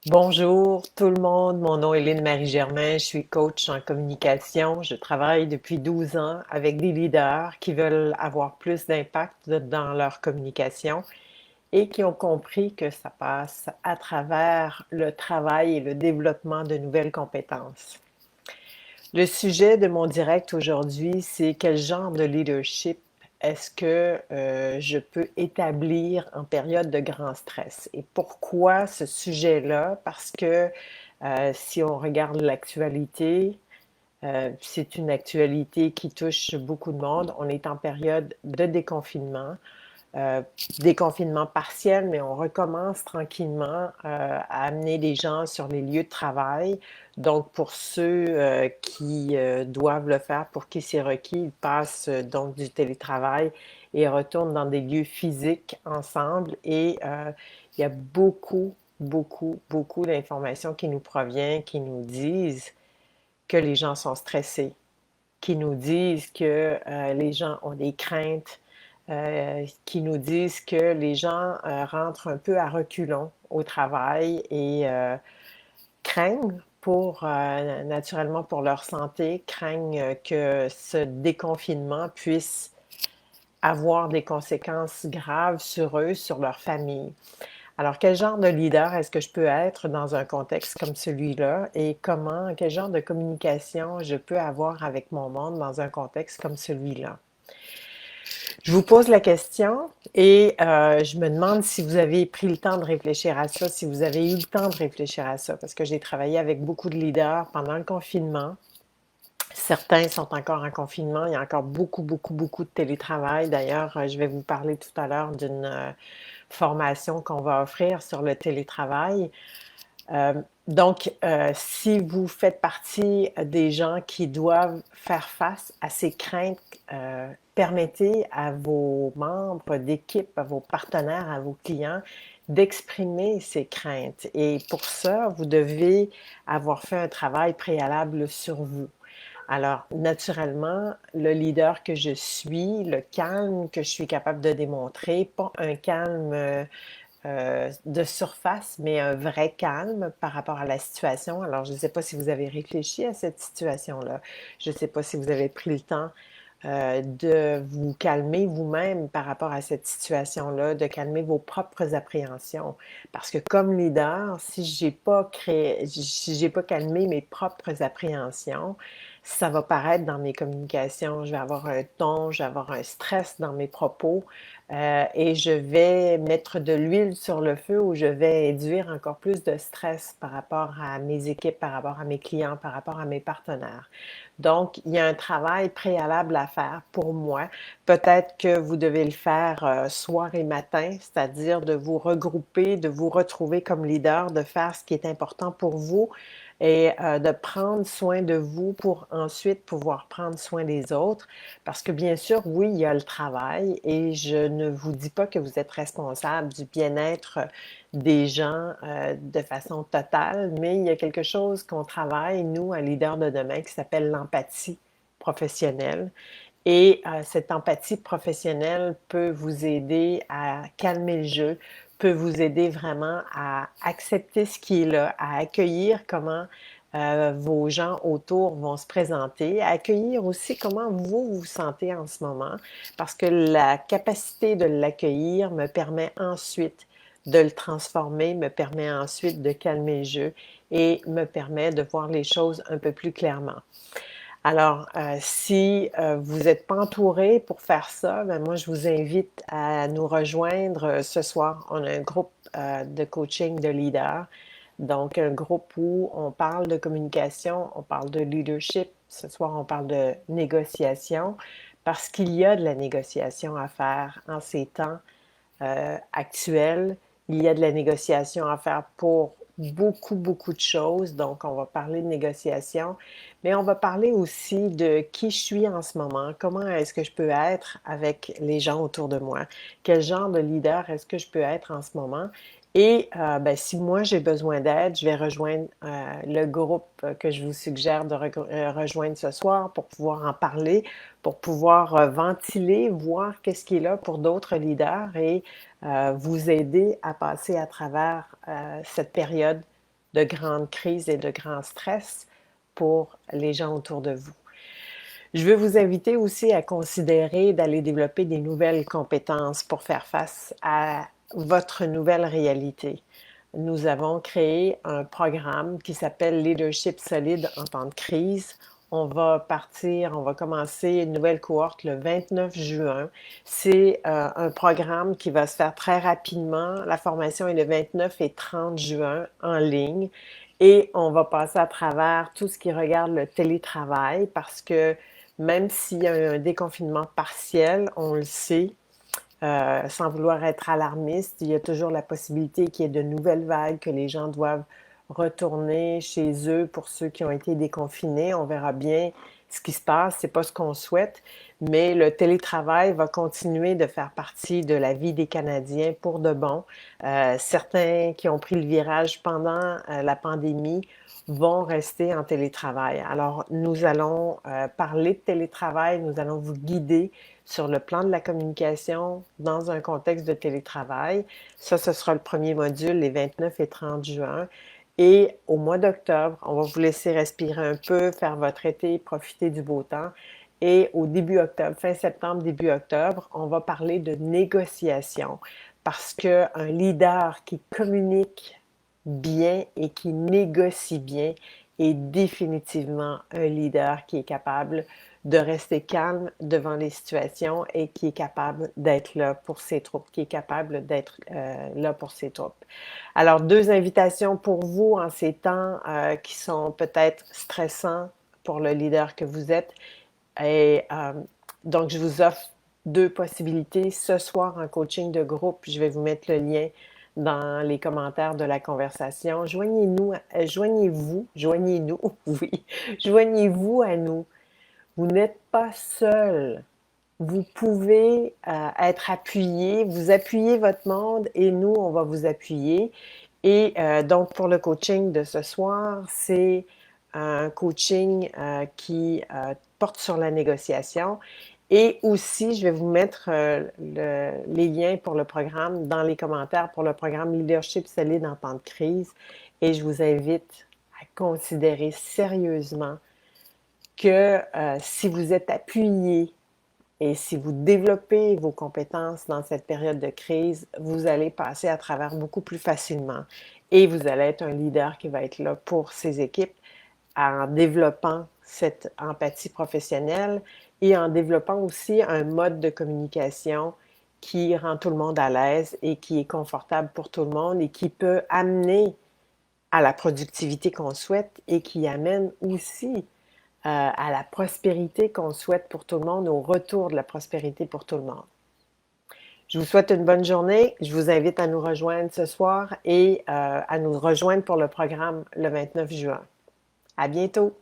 Bonjour tout le monde, mon nom est Lynne Marie-Germain, je suis coach en communication. Je travaille depuis 12 ans avec des leaders qui veulent avoir plus d'impact dans leur communication et qui ont compris que ça passe à travers le travail et le développement de nouvelles compétences. Le sujet de mon direct aujourd'hui, c'est quel genre de leadership est-ce que je peux établir en période de grand stress? Et pourquoi ce sujet-là? Parce que si on regarde l'actualité, c'est une actualité qui touche beaucoup de monde. On est en période de déconfinement euh, déconfinement partiel, mais on recommence tranquillement à amener les gens sur les lieux de travail. Donc, pour ceux qui doivent le faire, pour qui c'est requis, ils passent donc du télétravail et retournent dans des lieux physiques ensemble. Et il y a beaucoup d'informations qui nous proviennent, qui nous disent que les gens sont stressés, qui nous disent que les gens ont des craintes, qui nous disent que les gens rentrent un peu à reculons au travail et craignent naturellement pour leur santé, craignent que ce déconfinement puisse avoir des conséquences graves sur eux, sur leur famille. Alors, quel genre de leader est-ce que je peux être dans un contexte comme celui-là et quel genre de communication je peux avoir avec mon monde dans un contexte comme celui-là? Je vous pose la question et je me demande si vous avez pris le temps de réfléchir à ça, si vous avez eu le temps de réfléchir à ça, parce que j'ai travaillé avec beaucoup de leaders pendant le confinement. Certains sont encore en confinement. Il y a encore beaucoup de télétravail. D'ailleurs, je vais vous parler tout à l'heure d'une formation qu'on va offrir sur le télétravail. Si vous faites partie des gens qui doivent faire face à ces craintes, permettez à vos membres d'équipe, à vos partenaires, à vos clients d'exprimer ces craintes. Et pour ça, vous devez avoir fait un travail préalable sur vous. Alors, naturellement, le leader que je suis, le calme que je suis capable de démontrer, pas un calme de surface, mais un vrai calme par rapport à la situation. Alors, je ne sais pas si vous avez réfléchi à cette situation-là. Je ne sais pas si vous avez pris le temps de vous calmer vous-même par rapport à cette situation-là, de calmer vos propres appréhensions. Parce que comme leader, si j'ai pas calmé mes propres appréhensions, ça va paraître dans mes communications. Je vais avoir un ton, je vais avoir un stress dans mes propos et je vais mettre de l'huile sur le feu ou je vais induire encore plus de stress par rapport à mes équipes, par rapport à mes clients, par rapport à mes partenaires. Donc, il y a un travail préalable à faire pour moi. Peut-être que vous devez le faire soir et matin, c'est-à-dire de vous regrouper, de vous retrouver comme leader, de faire ce qui est important pour vous et de prendre soin de vous pour ensuite pouvoir prendre soin des autres. Parce que bien sûr, oui, il y a le travail et je ne vous dis pas que vous êtes responsable du bien-être des gens de façon totale, mais il y a quelque chose qu'on travaille, nous, à Leader de demain, qui s'appelle l'empathie professionnelle. Et cette empathie professionnelle peut vous aider à calmer le jeu, peut vous aider vraiment à accepter ce qui est là, à accueillir comment vos gens autour vont se présenter, à accueillir aussi comment vous vous sentez en ce moment, parce que la capacité de l'accueillir me permet ensuite de le transformer, me permet ensuite de calmer le jeu et me permet de voir les choses un peu plus clairement. Alors, si vous n'êtes pas entouré pour faire ça, ben moi, je vous invite à nous rejoindre ce soir. On a un groupe de coaching de leaders, donc un groupe où on parle de communication, on parle de leadership. Ce soir, on parle de négociation parce qu'il y a de la négociation à faire en ces temps actuelle. Il y a de la négociation à faire pour beaucoup de choses. Donc, on va parler de négociation, mais on va parler aussi de qui je suis en ce moment, comment est-ce que je peux être avec les gens autour de moi, quel genre de leader est-ce que je peux être en ce moment. Et ben, si moi j'ai besoin d'aide, je vais rejoindre le groupe que je vous suggère de rejoindre ce soir pour pouvoir en parler, pour pouvoir ventiler, voir qu'est-ce qui est là pour d'autres leaders et vous aider à passer à travers cette période de grandes crises et de grands stress pour les gens autour de vous. Je veux vous inviter aussi à considérer d'aller développer des nouvelles compétences pour faire face à votre nouvelle réalité. Nous avons créé un programme qui s'appelle Leadership solide en temps de crise. On va commencer une nouvelle cohorte le 29 juin. C'est un programme qui va se faire très rapidement. La formation est le 29 et 30 juin en ligne. Et on va passer à travers tout ce qui regarde le télétravail parce que même s'il y a un déconfinement partiel, on le sait, sans vouloir être alarmiste, il y a toujours la possibilité qu'il y ait de nouvelles vagues, que les gens doivent retourner chez eux pour ceux qui ont été déconfinés. On verra bien ce qui se passe, c'est pas ce qu'on souhaite, mais le télétravail va continuer de faire partie de la vie des Canadiens pour de bon. Certains qui ont pris le virage pendant la pandémie vont rester en télétravail. Alors, nous allons parler de télétravail, nous allons vous guider sur le plan de la communication dans un contexte de télétravail. Ça, ce sera le premier module, les 29 et 30 juin. Et au mois d'octobre, on va vous laisser respirer un peu, faire votre été, profiter du beau temps. Et au début octobre, fin septembre, début octobre, on va parler de négociation parce qu'un leader qui communique bien et qui négocie bien est définitivement un leader qui est capable de rester calme devant les situations et qui est capable d'être là pour ses troupes, qui est capable d'être là pour ses troupes. Alors, deux invitations pour vous en ces temps qui sont peut-être stressants pour le leader que vous êtes. Et donc, je vous offre deux possibilités. Ce soir, en coaching de groupe, je vais vous mettre le lien dans les commentaires de la conversation. Joignez-nous, joignez-nous, oui, joignez-vous à nous. Vous n'êtes pas seul. Vous pouvez être appuyé, vous appuyez votre monde et nous, on va vous appuyer. Et donc, pour le coaching de ce soir, c'est un coaching qui porte sur la négociation. Et aussi, je vais vous mettre les liens pour le programme dans les commentaires pour le programme Leadership solide en temps de crise. Et je vous invite à considérer sérieusement que si vous êtes appuyé et si vous développez vos compétences dans cette période de crise, vous allez passer à travers beaucoup plus facilement et vous allez être un leader qui va être là pour ses équipes en développant cette empathie professionnelle et en développant aussi un mode de communication qui rend tout le monde à l'aise et qui est confortable pour tout le monde et qui peut amener à la productivité qu'on souhaite et qui amène aussi à la prospérité qu'on souhaite pour tout le monde, au retour de la prospérité pour tout le monde. Je vous souhaite une bonne journée. Je vous invite à nous rejoindre ce soir et à nous rejoindre pour le programme le 29 juin. À bientôt!